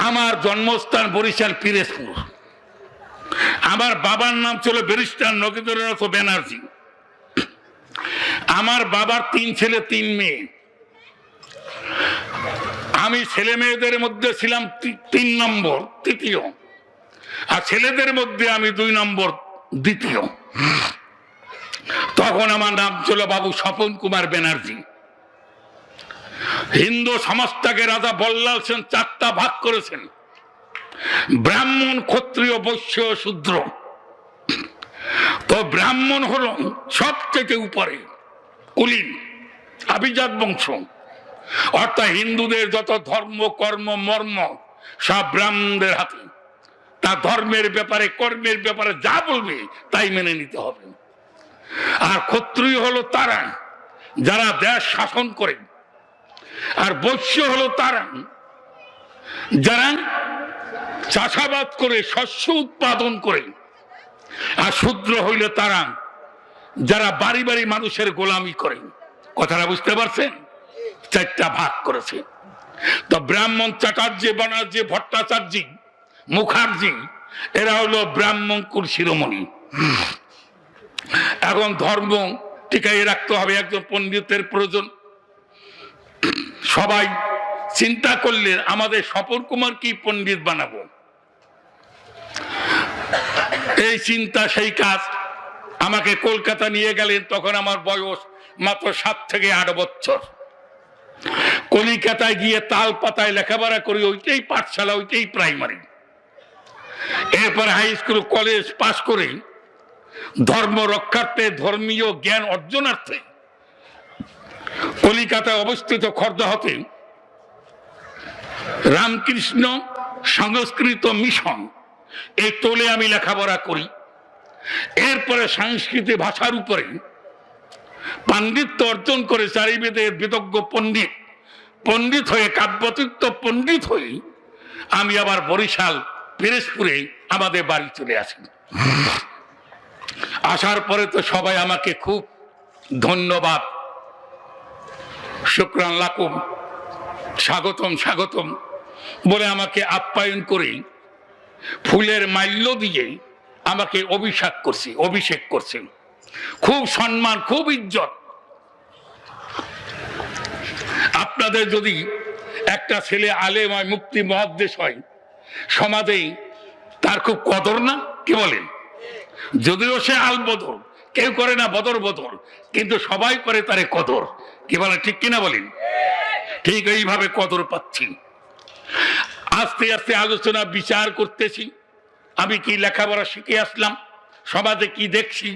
আমার জন্মস্থান বরিশাল পিরোজপুর। আমার বাবার নাম ছিল ব্যারিস্টার নগেন্দ্রনাথ ব্যানার্জি। আমার বাবার 3 ছেলে 3 মেয়ে। আমি ছেলে মেয়েদের মধ্যে ছিলাম 3 নম্বর তৃতীয়, আর ছেলেদের মধ্যে আমি 2 নম্বর দ্বিতীয়। তখন আমার নাম ছিল বাবু স্বপন কুমার ব্যানার্জি। হিন্দু সমাজটাকে রাজা বল্লাল সেন 4টা ভাগ করেছেন: ব্রাহ্মণ, ক্ষত্রিয়, বৈশ্য, শূদ্র। তো ব্রাহ্মণ হল সবথেকে উপরে, কুলীন, আভিজাত বংশ। অর্থাৎ হিন্দুদের যত ধর্ম, কর্ম, মর্ম সব ব্রাহ্মণদের হাতে। তা ধর্মের ব্যাপারে, কর্মের ব্যাপারে যা বলবে তাই মেনে নিতে হবে। আর ক্ষত্রিয় হলো তারা যারা দেশ শাসন করে, আর বৈশ্য হলো তারা যারা চাষাবাদ করে, শস্য উৎপাদন করে, আর শূদ্র হইলে তারা যারা বাড়ি বাড়ি মানুষের গোলামি করে। কথাটা বুঝতে পারছেন? 4টা ভাগ করেছে। তো ব্রাহ্মণ চ্যাটার্জি, ব্যানার্জি, ভট্টাচার্য, মুখার্জি এরা হলো ব্রাহ্মণ কুল শিরোমণি। এখন ধর্ম টিকাই রাখতে হবে, একজন পণ্ডিতের প্রয়োজন। সবাই চিন্তা করলেন আমাদের স্বপন কুমার কি পণ্ডিত বানাবো। এই চিন্তা, সেই কাজ। আমাকে কলকাতা নিয়ে গেলেন। তখন আমার বয়স মাত্র 7 থেকে 8 বছর। কলিকাতায় গিয়ে তাল পাতায় লেখাপড়া করি, ওইটাই পাঠশালা, ওইটাই প্রাইমারি। এরপর হাই স্কুল, কলেজ পাশ করে ধর্ম রক্ষার্থে, ধর্মীয় জ্ঞান অর্জনার্থে কলিকাতায় অবস্থিত খর্দাহতে রামকৃষ্ণ সংস্কৃত মিশন এই তোলে আমি লেখাপড়া করি। এরপরে সংস্কৃত ভাষার উপরে পাণ্ডিত্য অর্জন করে চারিবেদের বিদজ্ঞ পণ্ডিত হয়ে, কাব্যতীর্থ পণ্ডিত হয়ে আমি আবার বরিশাল পিরোজপুরে আমাদের বাড়ি চলে আসি। আসার পরে তো সবাই আমাকে খুব ধন্যবাদ, শুকরান লাকুম, স্বাগতম স্বাগতম বলে আমাকে আপ্যায়ন করে ফুলের মাল্য দিয়ে আমাকে অভিষেক করছে। খুব সম্মান, খুব ইজ্জত। আপনাদের যদি একটা ছেলে আলেম হয়, মুফতি মুহাদ্দিস হয়, সমাজে তার খুব কদর না? কি বলেন? যদিও সে আল বদর, কেউ করে না বদর, কিন্তু সবাই করে তারে কদর। কি বলে, ঠিক কিনা বলেন? ঠিক এইভাবে কদর পাচ্ছি। আস্তে আস্তে আলোচনা বিচার করতেছি, আমি কি লেখাপড়া শিখে আসলাম, সমাজে কি দেখছি,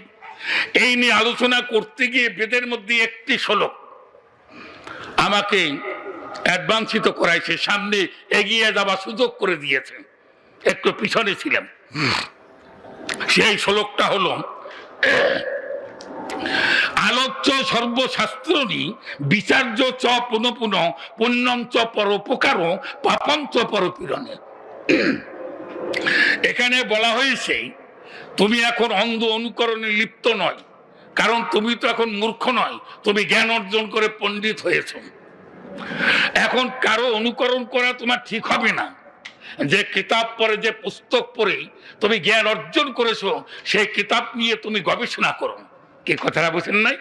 এই নিয়ে আলোচনা করতে গিয়ে বেদের মধ্যে একটি শ্লোক আমাকে অ্যাডভান্সিত করাইছে, সামনে এগিয়ে যাওয়ার সুযোগ করে দিয়েছে। একটু পিছনে ছিলাম। সেই শ্লোকটা হলো, আলোচ্য সর্বশাস্ত্রী বিচার্য চ পুনঃ পুনঃ পুণ্যম চ পরোপকার পাপম চ পরপীড়নে। এখানে বলা হয়েছে তুমি এখন অন্ধ অনুকরণে লিপ্ত নয়, কারণ তুমি তো এখন মূর্খ নয়, তুমি জ্ঞান অর্জন করে পণ্ডিত হয়েছ। এখন কারো অনুকরণ করা তোমার ঠিক হবে না। যে কিতাব পড়ে, যে পুস্তক পড়ে তুমি জ্ঞান অর্জন করেছো, সেই কিতাব নিয়ে তুমি গবেষণা করো। কি কথাটা বুঝেন নাই?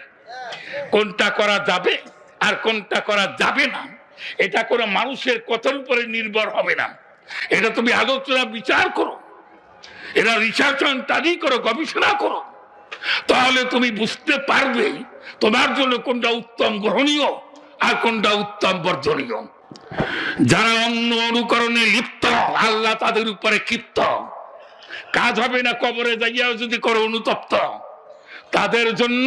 কোনটা করা যাবে আর কোনটা করা যাবে না, এটা কোনো মানুষের কথার উপরে নির্ভর হবে না। এটা তুমি আলোচনা বিচার করো, এটা রিসার্চ স্টাডি করো, গবেষণা করো, তাহলে তুমি বুঝতে পারবে তোমার জন্য কোনটা উত্তম গ্রহণীয় আর কোনটা উত্তম বর্জনীয়। যারা অন্য অনুকরণে লিপ্ত, আল্লাহ তাদের উপরে ক্ষিপ্ত। কাজ হবে না, কবরে যাইয়াও যদি করো অনুতপ্ত, তাদের জন্য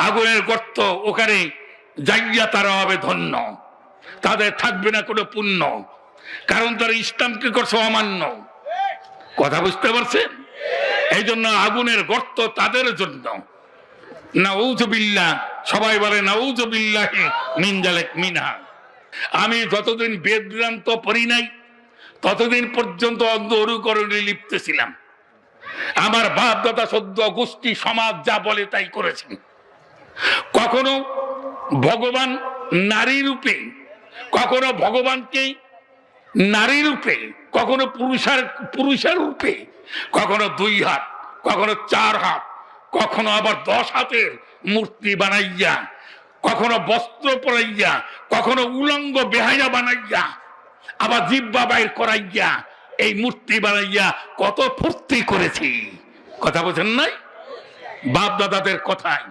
আগুনের গর্ত, ওখানে যাইয়া তারা হবে ধন্য। তাদের থাকবে না কোনো পুণ্য, কারণ তারা ইসলামকে করছে অমান্য। কথা বুঝতে পারছেন? এই জন্য আগুনের গর্ত তাদের জন্য। নাউযুবিল্লাহ, সবাই বলে নাউযুবিল্লাহি মিন যালিক মিনহা। আমি যতদিন বেদান্ত পড়ি নাই ততদিন পর্যন্ত অন্ধ অনুকরণে লিপ্ত ছিলাম। আমার বাপ দাদা, সদ্য গোষ্ঠী, সমাজ যা বলে তাই করেছে। কখনো ভগবান নারী রূপে, কখনো ভগবানকে নারী রূপে কখনো পুরুষের রূপে, কখনো 2 হাত, কখনো 4 হাত, কখনো আবার 10 হাতের মূর্তি বানাইয়া, কখনো বস্ত্র পরাইয়া, কখনো উলঙ্গ বেহাইয়া বানাইয়া, আবার জিহ্বা বাইর করাইয়া এই মূর্তি বানাইয়া কত ফুর্তি করেছি। কথা বলছেন নাই? বাপ দাদাদের কথায়।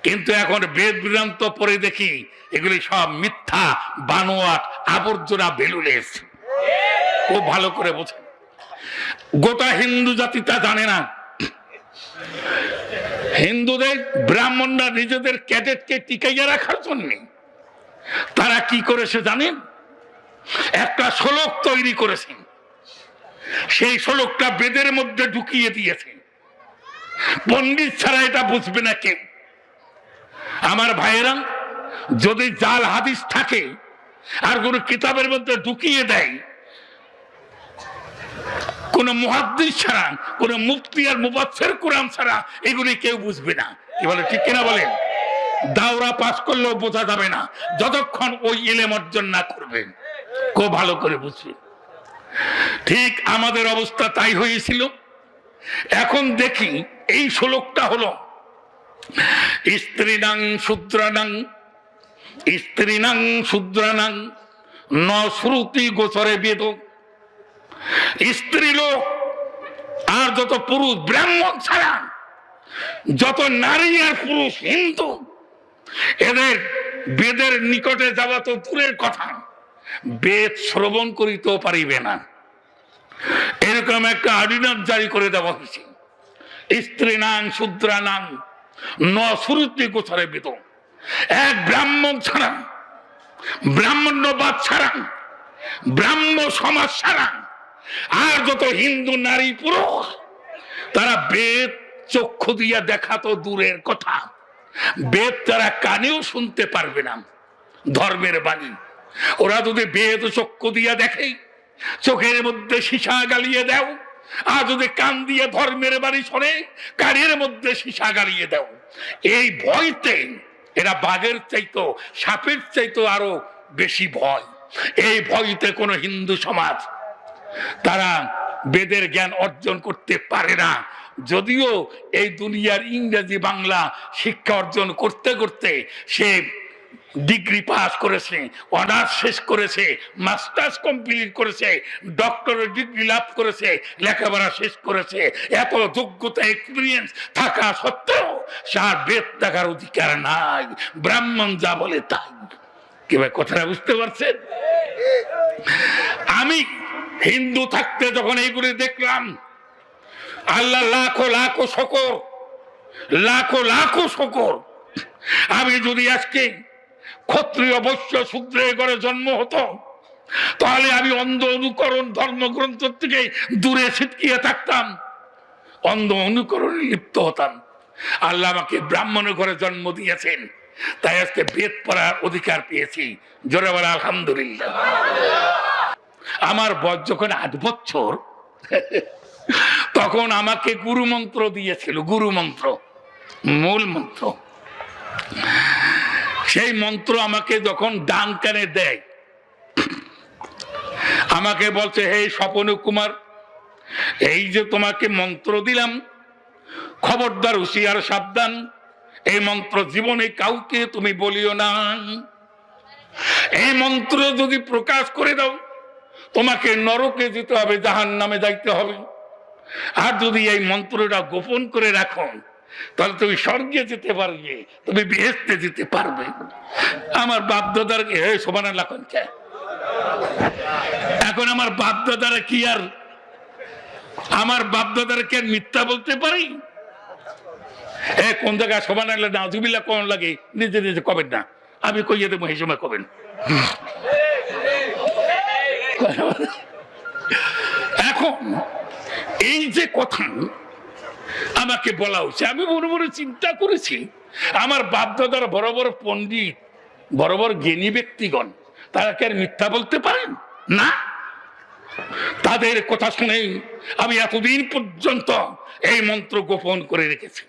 কিন্তু এখন বেদ বেদান্ত পড়ে দেখি এগুলি সব মিথ্যা, বানোয়াট, আবর্জনা, বেলুলেস। খুব ভালো করে বোঝেন। গোটা হিন্দু জাতি তা জানে না। হিন্দুদের ব্রাহ্মণরা নিজেদের ক্যাডেটকে টিকাইয়া রাখার জন্য তারা কি করেছে জানেন? একটা শ্লোক তৈরি করেছেন, সেই শ্লোকটা বেদের মধ্যে ঢুকিয়ে দিয়েছে। পণ্ডিত ছাড়া এটা বুঝবে না কেউ। আমার ভাইয়েরা, যদি জাল হাদিস থাকে আর কোন কিতাবের মধ্যে ঢুকিয়ে দেয়, কোন মুহাদ্দিস ছাড়া, কোন মুফতি আর মুফাসসির কোরআন ছাড়া এগুলি কেউ বুঝবে না। কি বলে, ঠিক কিনা বলেন? দাওরা পাস করলেও বোঝা যাবে না যতক্ষণ ওই ইলম অর্জন না করবেন। খুব ভালো করে বুঝবেন। ঠিক আমাদের অবস্থা তাই হয়েছিল। এখন দেখি এই শ্লোকটা হলো স্ত্রীনাং শূদ্রানাং, স্ত্রীনাং শূদ্রানাং ন শ্রুতি গোচরে বেদ। স্ত্রী লোক আর যত পুরুষ ব্রাহ্মণ ছাড়া যত নারী আর পুরুষ হিন্দু, এদের বেদের নিকটে যাওয়া তো দূরের কথা, বেদ শ্রবণ করিতেও পারিবে না। এরকম একটা অর্ডিন্যান্স জারি করে দেওয়া হয়েছে। স্ত্রীনাং শূদ্রানাং ন শ্রুতি গোচরে বেদ। এক ব্রাহ্মণ ছাড়া, ব্রাহ্মণ্যবাদ ছাড়া, ব্রাহ্ম সমাজ ছাড়া আর যত হিন্দু নারী পুরুষ, তারা বেদ চক্ষু দিয়া দেখা তো দূরের কথা, বেদ তারা কানেও শুনতে পারবে না। ধর্মের বাণী ওরা যদি বেদ চক্ষু দিয়া দেখে, চোখের মধ্যে সীসা গালিয়ে দাও, আর যদি কান দিয়ে ধর্মের বাণী শোনে, কানের মধ্যে সীসা গালিয়ে দাও। এই ভয়তে এরা বাঘের চাইতো, সাপের চাইতো আরো বেশি ভয়। এই ভয়তে কোন হিন্দু সমাজ তারা বেদের জ্ঞান অর্জন করতে পারে না। যদিও এই দুনিয়ার ইংরেজি বাংলা শিক্ষা অর্জন করতে করতে সে ডিগ্রি পাস করেছে, অনার্স শেষ করেছে, মাস্টার্স কমপ্লিট করেছে, ডক্টরেট ডিগ্রি লাভ করেছে, লেখাপড়া শেষ করেছে, এত যোগ্যতা এক্সপিরিয়েন্স থাকা সত্ত্বেও সার বেদ দেখার অধিকার নাই। ব্রাহ্মণ যা বলে তাই। কিভাবে কথাটা বুঝতে পারছেন? আমি হিন্দু থাকতে যখন এইগুলি দেখলাম, আল্লাহ লাখো লাখো শকর, লাখো লাখো শকর। আমি যদি আজকে ক্ষত্রিয় বৈশ্য শূদ্রের ঘরে জন্ম হতো, তাহলে আমি অন্ধ অনুকরণ ধর্মগ্রন্থ থেকে দূরে ছিটকিয়ে থাকতাম, অন্ধ অনুকরণে লিপ্ত হতাম। আল্লাহ আমাকে ব্রাহ্মণের ঘরে জন্ম দিয়েছেন, তাই আজকে বেদ পড়ার অধিকার পেয়েছি। জোরে বলা আলহামদুলিল্লাহ। আমার বয়স যখন 8 বছর, তখন আমাকে গুরু মন্ত্র দিয়েছিল। গুরু মন্ত্র, মূল মন্ত্র। সেই মন্ত্র আমাকে যখন ডান কানে দেয়, আমাকে বলছে, হে স্বপন কুমার, এই যে তোমাকে মন্ত্র দিলাম, খবরদার, হুঁশিয়ার, সাবধান, এই মন্ত্র জীবনে কাউকে তুমি বলিও না। এই মন্ত্র যদি প্রকাশ করে দাও, তোমাকে নরকে যেতে হবে, জাহান্নামে যাইতে হবে। আর যদি এই মন্ত্রটা গোপন করে রাখো, তাহলে তুমি স্বর্গে যেতে পারবে, তুমি বেহেশতে যেতে পারবে। আমার বাপ দাদার সুবহানাল্লাহ কোনটা? এখন আমার বাপ দাদারা কি আর, আমার বাপ দাদারকে মিথ্যা বলতে পারি? কোন জায়গায় সুবহানাল্লাহ নাউজুবিল্লাহ কোন লাগে, নিজে নিজে কবেন না, আমি কইয়ে দেবো, এই সময় কবেন। এখন এই যে কথা আমাকে বলা হচ্ছে, আমি মনে মনে চিন্তা করেছি, আমার বাপ দাদার বড় বড় পণ্ডিত, বড় বড় জ্ঞানী ব্যক্তিগণ, তারা কি আর মিথ্যা বলতে পারেন না? তাদের কথা শুনে আমি এতদিন পর্যন্ত এই মন্ত্র গোপন করে রেখেছি।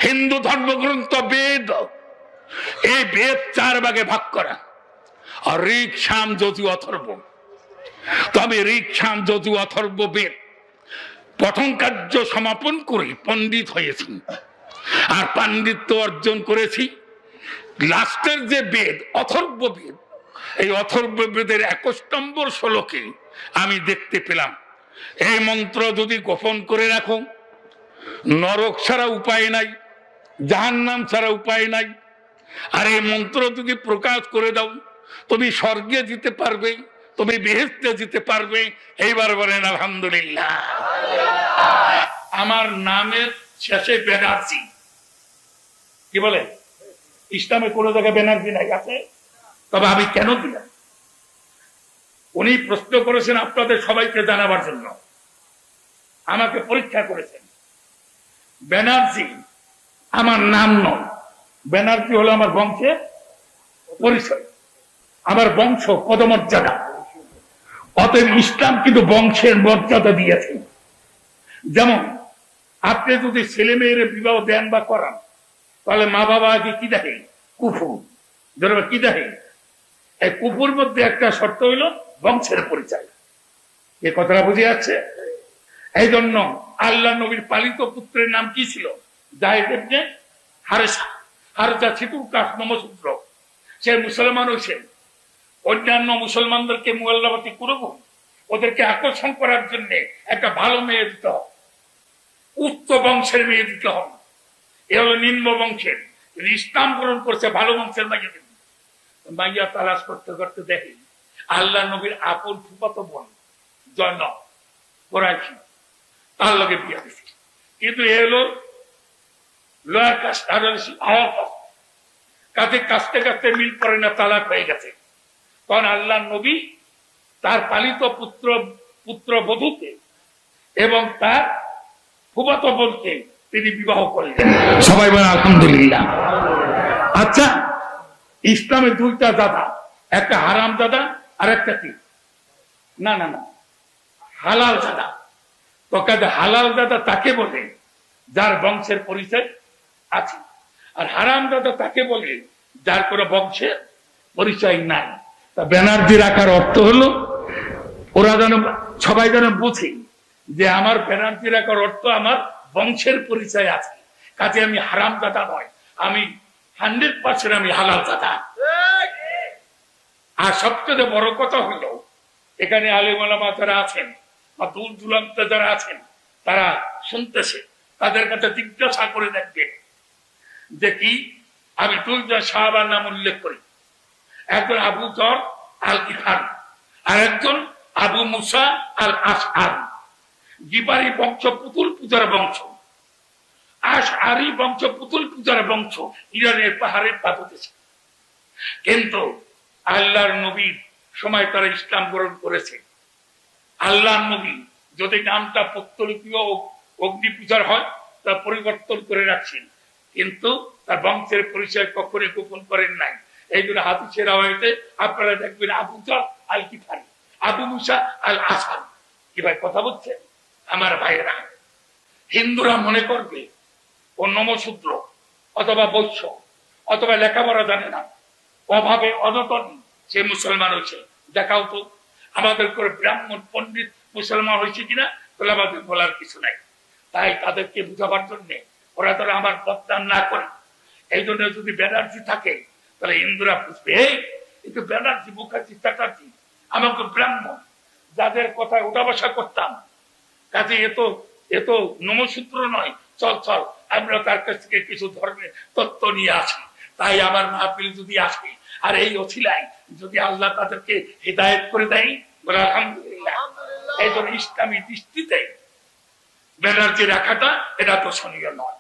হিন্দু ধর্মগ্রন্থ বেদ, এই বেদ 4 ভাগে ভাগ করা, ঋক, সাম, যজু, অথর্ব। তবে ঋক সাম যজু অথর্ব বেদ প্রথম কার্য সমাপন করে পণ্ডিত হয়েছি, আর পাণ্ডিত্য অর্জন করেছি লাস্টের যে বেদ অথর্ব বেদ, এই অথর্ব বেদের 21 নম্বর শ্লোকে আমি দেখতে পেলাম এই মন্ত্র যদি গোপন করে রাখো নরক ছাড়া উপায় নাই, জাহান্নাম ছাড়া উপায় নাই। আর এই মন্ত্র যদি প্রকাশ করে দাও তুমি স্বর্গে যেতে পারবে, তুমি বেহেশতে যেতে পারবে। এইবার বলেন আলহামদুলিল্লাহ। আমার নামের শেষে ব্যানার্জি, কি বলে ইসলামে কোনো জায়গায় ব্যানার্জি নাই, আছে? তবে আমি কেন দিলাম উনি প্রশ্ন করেছেন আপনাদের সবাইকে জানাবার জন্য, আমাকে পরীক্ষা করেছেন। ব্যানার্জি আমার নাম নয়, ব্যানার্জি হলো আমার বংশের পরিচয়, আমার বংশ পদমর্যাদা। অতএব ইসলাম কিন্তু বংশের মর্যাদা দিয়েছে। যেমন আপনি যদি ছেলে মেয়ের বিবাহ দেন বা করান, তাহলে মা বাবা আগে কি দেখে? কুফুর। কি দেখে? এই কুফুর মধ্যে একটা শর্ত হইল বংশের পরিচয়। এ কথাটা বুঝে যাচ্ছে? এই জন্য আল্লাহ নবীর পালিত পুত্রের নাম কি ছিল? জায়েদ ইবনে হারেসা। হারেসা ছিটুর কাশ নমশূদ্র, সে মুসলমান হয়েছে। অন্যান্য মুসলমানদেরকে মুয়াল্লাবাতি করব, ওদেরকে আকর্ষণ করার জন্য একটা ভালো মেয়ে দিতে হবে, উচ্চ বংশের মেয়ে দিতে হবে। এ হলো নিম্ন বংশের। ইসলাম গ্রহণ করছে ভালো বংশের মাইয়া দেবে। মাইয়া তালাশ করতে করতে দেখে আল্লাহ নবীর আপন ফুফাতো বোন জয়নব কোরাইশি, তার লগে বিয়ে দিচ্ছে। কিন্তু এ হলো লোয়ার কাস্ট, আর হায়ার কাস্ট। কাজে কাস্তে কাস্তে মিল করে না, তালাক হয়ে গেছে। তখন আল্লাহ নবী তার পালিত পুত্র বধূকে এবং তার ফুফাতো বোনকে তিনি বিবাহ করলেন। সবাই বলে আলহামদুলিল্লাহ। আচ্ছা, ইসলামে দুইটা দাদা, একটা হারাম দাদা আর একটা কি না না না হালাল দাদা। তো কাজে হালাল দাদা তাকে বলে যার বংশের পরিচয় আছে, আর হারাম দাদা তাকে বলে যার কোনো বংশের পরিচয় নাই। তা ব্যানার্জি রাখার অর্থ হলো ওরা যেন সবাই যেন বুঝে যে আমার ব্যানার্জি রাখার অর্থ আমার বংশের পরিচয় আছে। কাজে আমি হারাম দাদা নয়, আমি 100% আমি হালাল দাদা। আর সবচেয়ে বড় কথা হলো এখানে আলেম ওলামা যারা আছেন বা দূর দূরান্তে যারা আছেন তারা শুনতেছে, তাদের কাছে জিজ্ঞাসা করে দেখবে যে কি আমি দুইজন সাহাবার নাম উল্লেখ করি। একজন আবু যর আল গিফারি আর একজন আবু মুসা আল আশআরি। গিফারি বংশ পুতুল পূজার বংশ, আশআরি বংশ পুতুল পূজার বংশ, ইরানের পাহাড়ের পাদদেশে। কিন্তু আল্লাহর নবীর সময় তারা ইসলাম গ্রহণ করেছে। আল্লাহর নবী যদি নামটা পত্তলিপীয় অগ্নি পূজার হয় তা পরিবর্তন করে রাখছেন, কিন্তু তার বংশের পরিচয় কখনোই গোপন করেন নাই। এই জন্য হাদিসের রাওয়ায়াতে আপনারা দেখবেন আবু যর আল গিফারি, আবু মুসা আল আশআরি। কি ভাই কথা বলছেন আমার ভাইয়েরা? হিন্দুরা মনে করবে ও নমশূদ্র অথবা বৈশ্য অথবা লেখাপড়া জানে না, অভাবে অনটন সে মুসলমান হয়েছে। দেখাও তো আমাদের করে ব্রাহ্মণ পণ্ডিত মুসলমান হয়েছে কিনা, তাহলে আমাদের বলার কিছু নাই। তাই তাদেরকে বুঝাবার জন্য ওরা তারা আমার বদনাম না করে। এই জন্য যদি ব্যানার্জি থাকে তাহলে হিন্দুরা বুঝবে এই কিন্তু ব্যানার্জি মুখার্জি চ্যাটার্জি আমাকে ব্রাহ্মণ যাদের কথায় ওঠা বসা করতাম, কাজে এত নমসূত্র নয়, চল চল আমরা তার কাছ থেকে কিছু ধর্মের তত্ত্ব নিয়ে আসি। তাই আমার মাহফিল যদি আসে আর এই অছিলায় যদি আল্লাহ তাদেরকে হিদায়াত করে দেয়, বলে আলহামদুলিল্লাহ। এই জন্য ইসলামী দৃষ্টিতে ব্যানার্জি রাখাটা এটা দর্শনীয় নয়।